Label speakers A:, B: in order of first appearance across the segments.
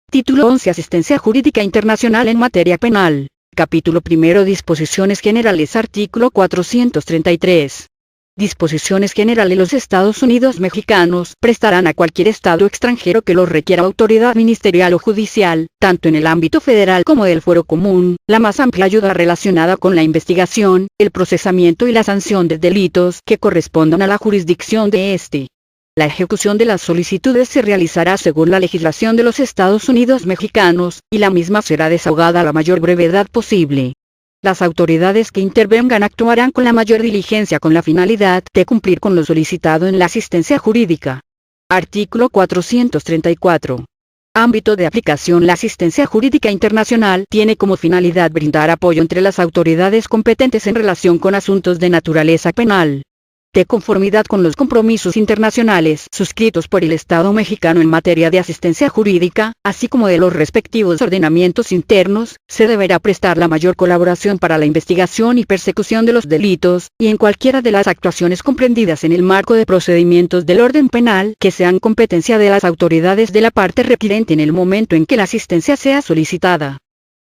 A: Título 11. Asistencia jurídica internacional en materia penal. Capítulo 1. Disposiciones generales. Artículo 433. Disposiciones generales. Los Estados Unidos mexicanos prestarán a cualquier Estado extranjero que lo requiera autoridad ministerial o judicial, tanto en el ámbito federal como del fuero común, la más amplia ayuda relacionada con la investigación, el procesamiento y la sanción de delitos que correspondan a la jurisdicción de este. La ejecución de las solicitudes se realizará según la legislación de los Estados Unidos mexicanos, y la misma será desahogada a la mayor brevedad posible. Las autoridades que intervengan actuarán con la mayor diligencia con la finalidad de cumplir con lo solicitado en la asistencia jurídica. Artículo 434. Ámbito de aplicación. La asistencia jurídica internacional tiene como finalidad brindar apoyo entre las autoridades competentes en relación con asuntos de naturaleza penal, de conformidad con los compromisos internacionales suscritos por el Estado mexicano en materia de asistencia jurídica, así como de los respectivos ordenamientos internos. Se deberá prestar la mayor colaboración para la investigación y persecución de los delitos, y en cualquiera de las actuaciones comprendidas en el marco de procedimientos del orden penal que sean competencia de las autoridades de la parte requirente en el momento en que la asistencia sea solicitada.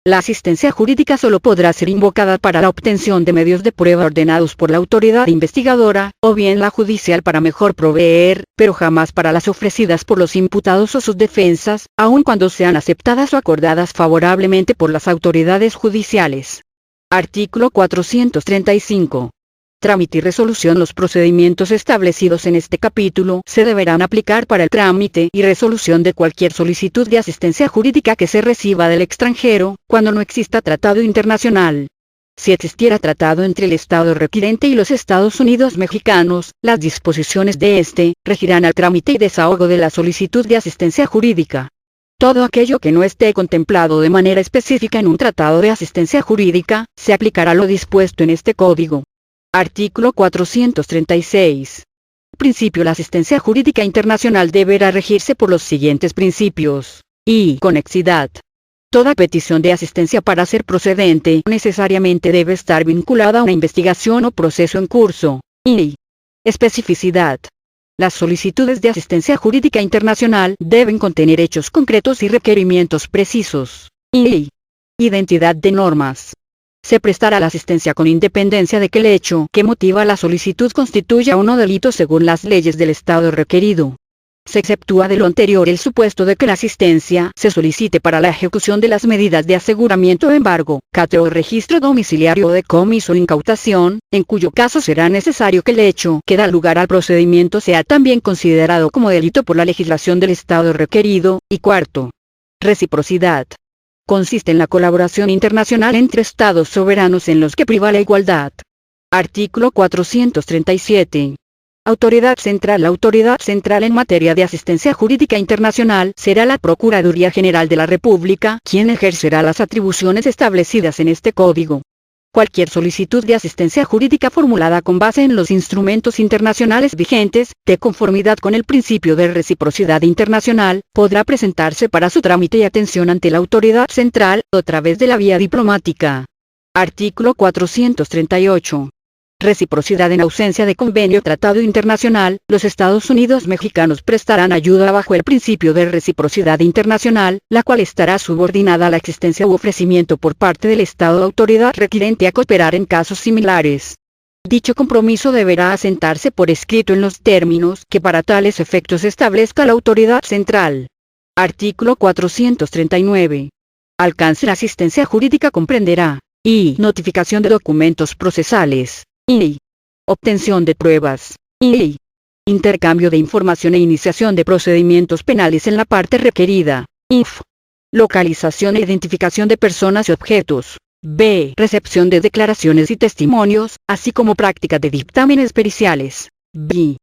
A: La asistencia jurídica solo podrá ser invocada para la obtención de medios de prueba ordenados por la autoridad investigadora, o bien la judicial para mejor proveer, pero jamás para las ofrecidas por los imputados o sus defensas, aun cuando sean aceptadas o acordadas favorablemente por las autoridades judiciales. Artículo 435. Trámite y resolución. Los procedimientos establecidos en este capítulo se deberán aplicar para el trámite y resolución de cualquier solicitud de asistencia jurídica que se reciba del extranjero, cuando no exista tratado internacional. Si existiera tratado entre el Estado requirente y los Estados Unidos mexicanos, las disposiciones de este regirán al trámite y desahogo de la solicitud de asistencia jurídica. Todo aquello que no esté contemplado de manera específica en un tratado de asistencia jurídica, se aplicará lo dispuesto en este código. Artículo 436. Principio. La asistencia jurídica internacional deberá regirse por los siguientes principios. I. Conexidad. Toda petición de asistencia para ser procedente necesariamente debe estar vinculada a una investigación o proceso en curso. I. Especificidad. Las solicitudes de asistencia jurídica internacional deben contener hechos concretos y requerimientos precisos. I. Identidad de normas. Se prestará la asistencia con independencia de que el hecho que motiva la solicitud constituya o no delito según las leyes del Estado requerido. Se exceptúa de lo anterior el supuesto de que la asistencia se solicite para la ejecución de las medidas de aseguramiento, embargo, cateo o registro domiciliario o decomiso o incautación, en cuyo caso será necesario que el hecho que da lugar al procedimiento sea también considerado como delito por la legislación del Estado requerido. Y cuarto. Reciprocidad. Consiste en la colaboración internacional entre Estados soberanos en los que priva la igualdad. Artículo 437. Autoridad central. La autoridad central en materia de asistencia jurídica internacional será la Procuraduría General de la República, quien ejercerá las atribuciones establecidas en este código. Cualquier solicitud de asistencia jurídica formulada con base en los instrumentos internacionales vigentes, de conformidad con el principio de reciprocidad internacional, podrá presentarse para su trámite y atención ante la autoridad central, o a través de la vía diplomática. Artículo 438. Reciprocidad. En ausencia de convenio o tratado internacional, los Estados Unidos mexicanos prestarán ayuda bajo el principio de reciprocidad internacional, la cual estará subordinada a la existencia u ofrecimiento por parte del Estado autoridad requirente a cooperar en casos similares. Dicho compromiso deberá asentarse por escrito en los términos que para tales efectos establezca la autoridad central. Artículo 439. Alcance. La asistencia jurídica comprenderá: I. Notificación de documentos procesales. I. Obtención de pruebas. I. Intercambio de información e iniciación de procedimientos penales en la parte requerida. IF. Localización e identificación de personas y objetos. B. Recepción de declaraciones y testimonios, así como práctica de dictámenes periciales. B.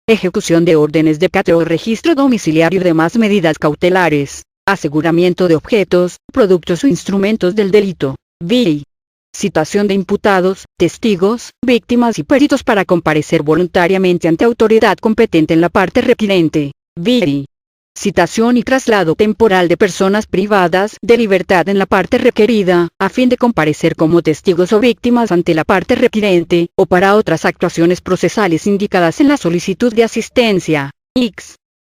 A: Ejecución de órdenes de cateo, registro domiciliario y demás medidas cautelares. Aseguramiento de objetos, productos o instrumentos del delito. B. Citación de imputados, testigos, víctimas y peritos para comparecer voluntariamente ante autoridad competente en la parte requirente. B. Citación y traslado temporal de personas privadas de libertad en la parte requerida, a fin de comparecer como testigos o víctimas ante la parte requirente, o para otras actuaciones procesales indicadas en la solicitud de asistencia. X.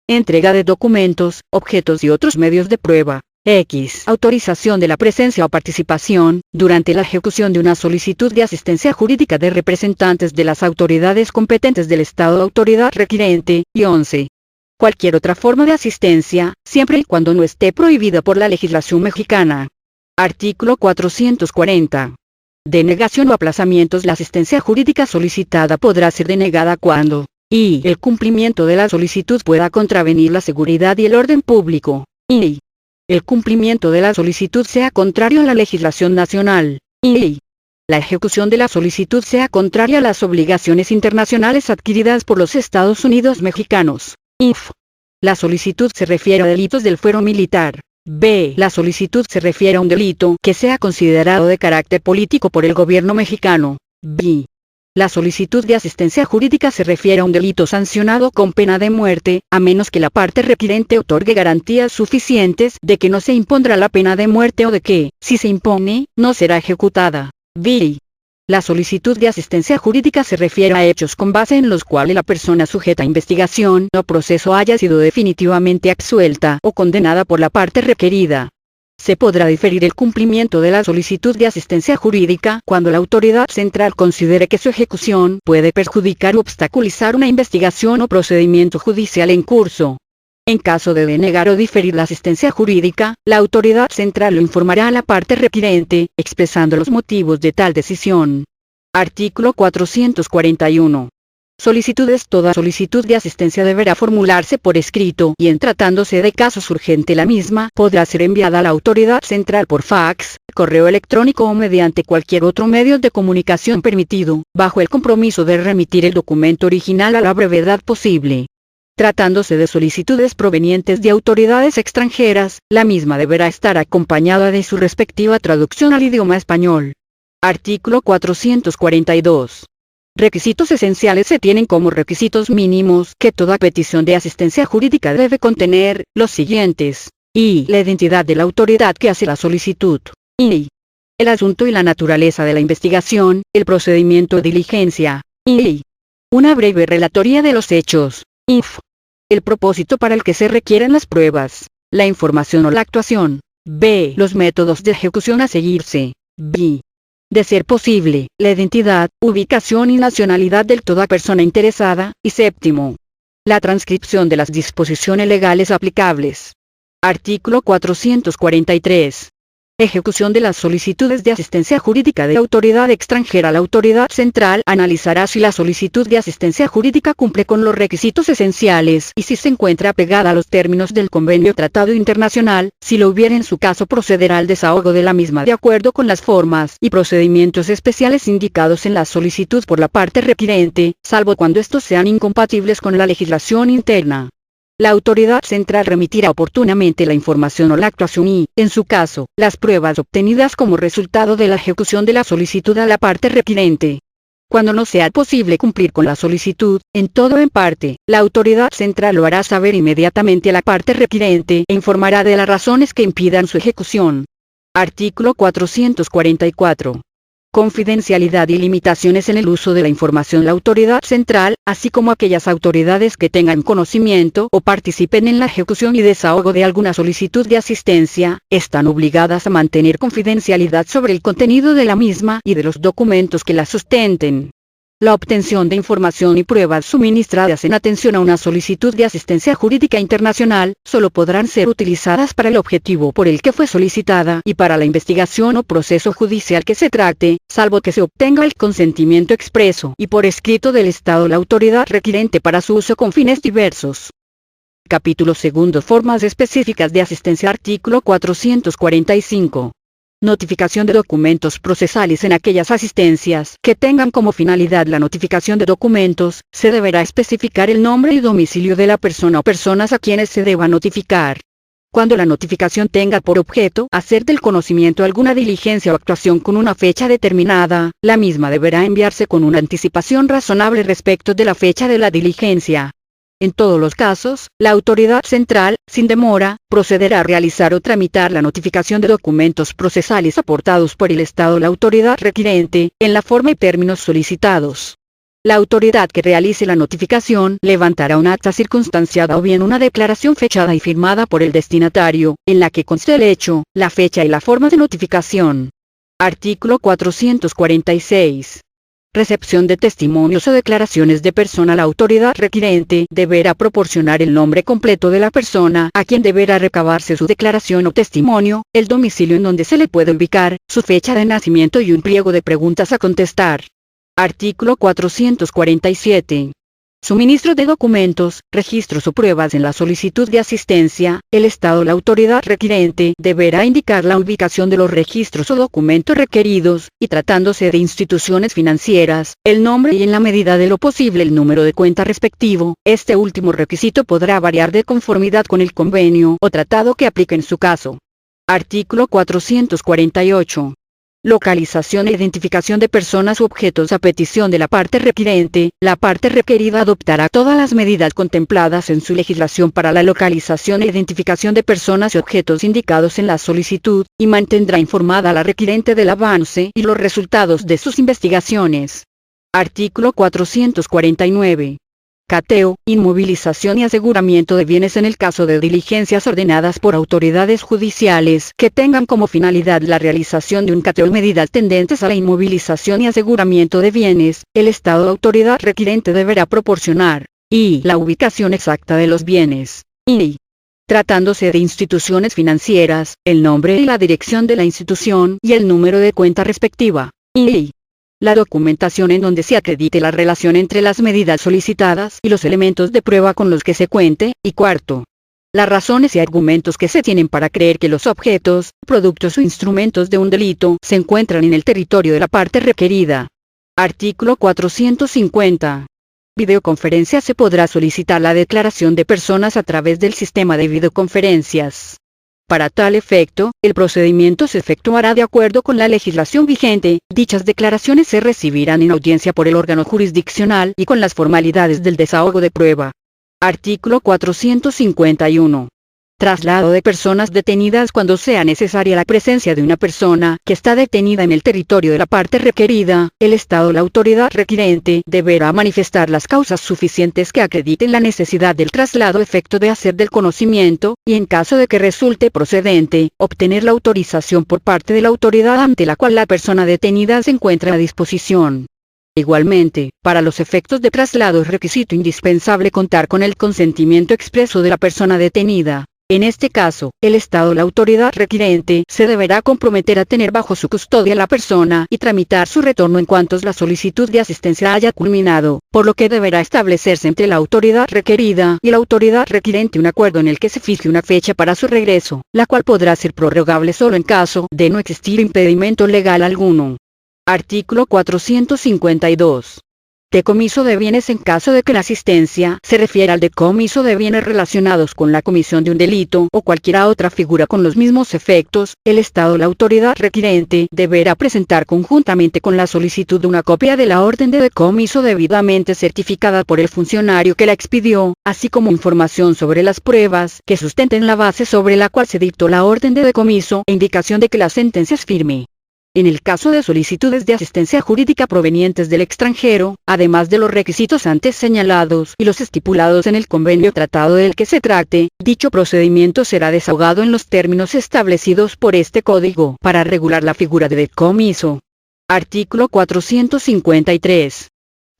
A: Entrega de documentos, objetos y otros medios de prueba. X. Autorización de la presencia o participación, durante la ejecución de una solicitud de asistencia jurídica de representantes de las autoridades competentes del Estado o autoridad requirente, y 11. Cualquier otra forma de asistencia, siempre y cuando no esté prohibida por la legislación mexicana. Artículo 440. Denegación o aplazamientos. La asistencia jurídica solicitada podrá ser denegada cuando y el cumplimiento de la solicitud pueda contravenir la seguridad y el orden público, y el cumplimiento de la solicitud sea contrario a la legislación nacional, y la ejecución de la solicitud sea contraria a las obligaciones internacionales adquiridas por los Estados Unidos mexicanos. If la solicitud se refiere a delitos del fuero militar. B. La solicitud se refiere a un delito que sea considerado de carácter político por el gobierno mexicano. B. La solicitud de asistencia jurídica se refiere a un delito sancionado con pena de muerte, a menos que la parte requirente otorgue garantías suficientes de que no se impondrá la pena de muerte o de que, si se impone, no será ejecutada. B. La solicitud de asistencia jurídica se refiere a hechos con base en los cuales la persona sujeta a investigación o proceso haya sido definitivamente absuelta o condenada por la parte requerida. Se podrá diferir el cumplimiento de la solicitud de asistencia jurídica cuando la autoridad central considere que su ejecución puede perjudicar o obstaculizar una investigación o procedimiento judicial en curso. En caso de denegar o diferir la asistencia jurídica, la autoridad central lo informará a la parte requirente, expresando los motivos de tal decisión. Artículo 441. Solicitudes. Toda solicitud de asistencia deberá formularse por escrito y en tratándose de casos urgentes la misma podrá ser enviada a la autoridad central por fax, correo electrónico o mediante cualquier otro medio de comunicación permitido, bajo el compromiso de remitir el documento original a la brevedad posible. Tratándose de solicitudes provenientes de autoridades extranjeras, la misma deberá estar acompañada de su respectiva traducción al idioma español. Artículo 442. Requisitos esenciales. Se tienen como requisitos mínimos que toda petición de asistencia jurídica debe contener los siguientes: y la identidad de la autoridad que hace la solicitud, y el asunto y la naturaleza de la investigación, el procedimiento de diligencia, y una breve relatoría de los hechos, y el propósito para el que se requieren las pruebas, la información o la actuación. B. Los métodos de ejecución a seguirse. B. De ser posible, la identidad, ubicación y nacionalidad de toda persona interesada. Y séptimo, la transcripción de las disposiciones legales aplicables. Artículo 443. Ejecución de las solicitudes de asistencia jurídica de autoridad extranjera. La autoridad central analizará si la solicitud de asistencia jurídica cumple con los requisitos esenciales y si se encuentra apegada a los términos del convenio tratado internacional. Si lo hubiera, en su caso procederá al desahogo de la misma de acuerdo con las formas y procedimientos especiales indicados en la solicitud por la parte requirente, salvo cuando estos sean incompatibles con la legislación interna. La autoridad central remitirá oportunamente la información o la actuación y, en su caso, las pruebas obtenidas como resultado de la ejecución de la solicitud a la parte requirente. Cuando no sea posible cumplir con la solicitud, en todo o en parte, la autoridad central lo hará saber inmediatamente a la parte requirente e informará de las razones que impidan su ejecución. Artículo 444. Confidencialidad y limitaciones en el uso de la información. La autoridad central, así como aquellas autoridades que tengan conocimiento o participen en la ejecución y desahogo de alguna solicitud de asistencia, están obligadas a mantener confidencialidad sobre el contenido de la misma y de los documentos que la sustenten. La obtención de información y pruebas suministradas en atención a una solicitud de asistencia jurídica internacional, solo podrán ser utilizadas para el objetivo por el que fue solicitada y para la investigación o proceso judicial que se trate, salvo que se obtenga el consentimiento expreso y por escrito del Estado o la autoridad requirente para su uso con fines diversos. Capítulo 2. Formas específicas de asistencia. Artículo 445. Notificación de documentos procesales. En aquellas asistencias que tengan como finalidad la notificación de documentos, se deberá especificar el nombre y domicilio de la persona o personas a quienes se deba notificar. Cuando la notificación tenga por objeto hacer del conocimiento alguna diligencia o actuación con una fecha determinada, la misma deberá enviarse con una anticipación razonable respecto de la fecha de la diligencia. En todos los casos, la autoridad central, sin demora, procederá a realizar o tramitar la notificación de documentos procesales aportados por el Estado o la autoridad requirente, en la forma y términos solicitados. La autoridad que realice la notificación levantará un acta circunstanciada o bien una declaración fechada y firmada por el destinatario, en la que conste el hecho, la fecha y la forma de notificación. Artículo 446. Recepción de testimonios o declaraciones de persona. La autoridad requirente deberá proporcionar el nombre completo de la persona a quien deberá recabarse su declaración o testimonio, el domicilio en donde se le puede ubicar, su fecha de nacimiento y un pliego de preguntas a contestar. Artículo 447. Suministro de documentos, registros o pruebas en la solicitud de asistencia. El Estado o la autoridad requirente deberá indicar la ubicación de los registros o documentos requeridos, y tratándose de instituciones financieras, el nombre y en la medida de lo posible el número de cuenta respectivo. Este último requisito podrá variar de conformidad con el convenio o tratado que aplique en su caso. Artículo 448. Localización e identificación de personas u objetos. A petición de la parte requirente, la parte requerida adoptará todas las medidas contempladas en su legislación para la localización e identificación de personas y objetos indicados en la solicitud, y mantendrá informada a la requirente del avance y los resultados de sus investigaciones. Artículo 449. Cateo, inmovilización y aseguramiento de bienes en el caso de diligencias ordenadas por autoridades judiciales que tengan como finalidad la realización de un cateo y medidas tendentes a la inmovilización y aseguramiento de bienes, el Estado o autoridad requirente deberá proporcionar y la ubicación exacta de los bienes, y tratándose de instituciones financieras, el nombre y la dirección de la institución y el número de cuenta respectiva, y la documentación en donde se acredite la relación entre las medidas solicitadas y los elementos de prueba con los que se cuente, y cuarto, las razones y argumentos que se tienen para creer que los objetos, productos o instrumentos de un delito se encuentran en el territorio de la parte requerida. Artículo 450. Videoconferencia. Se podrá solicitar la declaración de personas a través del sistema de videoconferencias. Para tal efecto, el procedimiento se efectuará de acuerdo con la legislación vigente. Dichas declaraciones se recibirán en audiencia por el órgano jurisdiccional y con las formalidades del desahogo de prueba. Artículo 451. Traslado de personas detenidas. Cuando sea necesaria la presencia de una persona que está detenida en el territorio de la parte requerida, el Estado o la autoridad requirente deberá manifestar las causas suficientes que acrediten la necesidad del traslado a efecto de hacer del conocimiento, y en caso de que resulte procedente, obtener la autorización por parte de la autoridad ante la cual la persona detenida se encuentra a disposición. Igualmente, para los efectos de traslado es requisito indispensable contar con el consentimiento expreso de la persona detenida. En este caso, el Estado o la autoridad requirente se deberá comprometer a tener bajo su custodia a la persona y tramitar su retorno en cuanto la solicitud de asistencia haya culminado, por lo que deberá establecerse entre la autoridad requerida y la autoridad requirente un acuerdo en el que se fije una fecha para su regreso, la cual podrá ser prorrogable solo en caso de no existir impedimento legal alguno. Artículo 452. Decomiso de bienes. En caso de que la asistencia se refiera al decomiso de bienes relacionados con la comisión de un delito o cualquier otra figura con los mismos efectos, el Estado o la autoridad requirente deberá presentar conjuntamente con la solicitud una copia de la orden de decomiso debidamente certificada por el funcionario que la expidió, así como información sobre las pruebas que sustenten la base sobre la cual se dictó la orden de decomiso e indicación de que la sentencia es firme. En el caso de solicitudes de asistencia jurídica provenientes del extranjero, además de los requisitos antes señalados y los estipulados en el convenio tratado del que se trate, dicho procedimiento será desahogado en los términos establecidos por este código para regular la figura de decomiso. Artículo 453.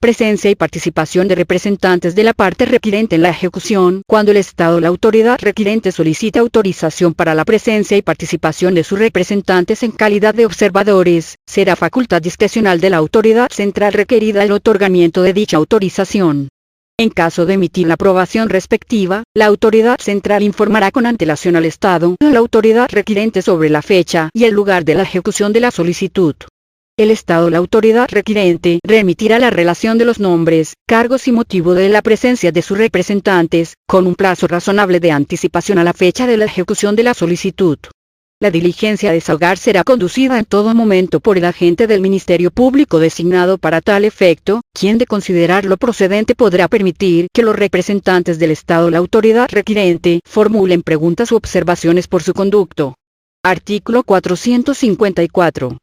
A: Presencia y participación de representantes de la parte requirente en la ejecución. Cuando el Estado o la autoridad requirente solicita autorización para la presencia y participación de sus representantes en calidad de observadores, será facultad discrecional de la autoridad central requerida el otorgamiento de dicha autorización. En caso de emitir la aprobación respectiva, la autoridad central informará con antelación al Estado o la autoridad requirente sobre la fecha y el lugar de la ejecución de la solicitud. El Estado o la autoridad requirente remitirá la relación de los nombres, cargos y motivo de la presencia de sus representantes, con un plazo razonable de anticipación a la fecha de la ejecución de la solicitud. La diligencia a desahogar será conducida en todo momento por el agente del Ministerio Público designado para tal efecto, quien de considerarlo procedente podrá permitir que los representantes del Estado o la autoridad requirente formulen preguntas u observaciones por su conducto. Artículo 454.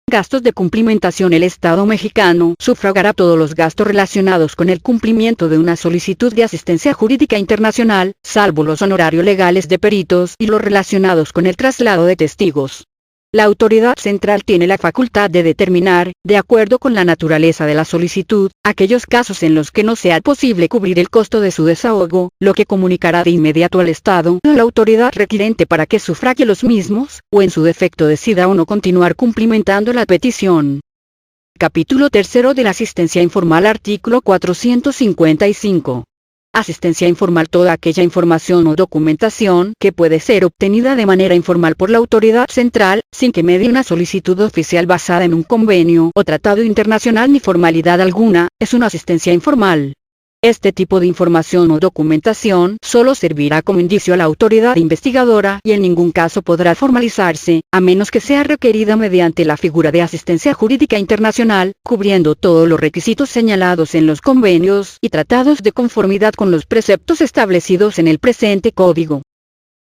A: Gastos de cumplimentación. El Estado mexicano sufragará todos los gastos relacionados con el cumplimiento de una solicitud de asistencia jurídica internacional, salvo los honorarios legales de peritos y los relacionados con el traslado de testigos. La autoridad central tiene la facultad de determinar, de acuerdo con la naturaleza de la solicitud, aquellos casos en los que no sea posible cubrir el costo de su desahogo, lo que comunicará de inmediato al Estado a la autoridad requirente para que sufrague los mismos, o en su defecto decida o no continuar cumplimentando la petición. Capítulo 3 de la asistencia informal. Artículo 455. Asistencia informal. Toda aquella información o documentación que puede ser obtenida de manera informal por la autoridad central, sin que medie una solicitud oficial basada en un convenio o tratado internacional ni formalidad alguna, es una asistencia informal. Este tipo de información o documentación solo servirá como indicio a la autoridad investigadora y en ningún caso podrá formalizarse, a menos que sea requerida mediante la figura de asistencia jurídica internacional, cubriendo todos los requisitos señalados en los convenios y tratados de conformidad con los preceptos establecidos en el presente código.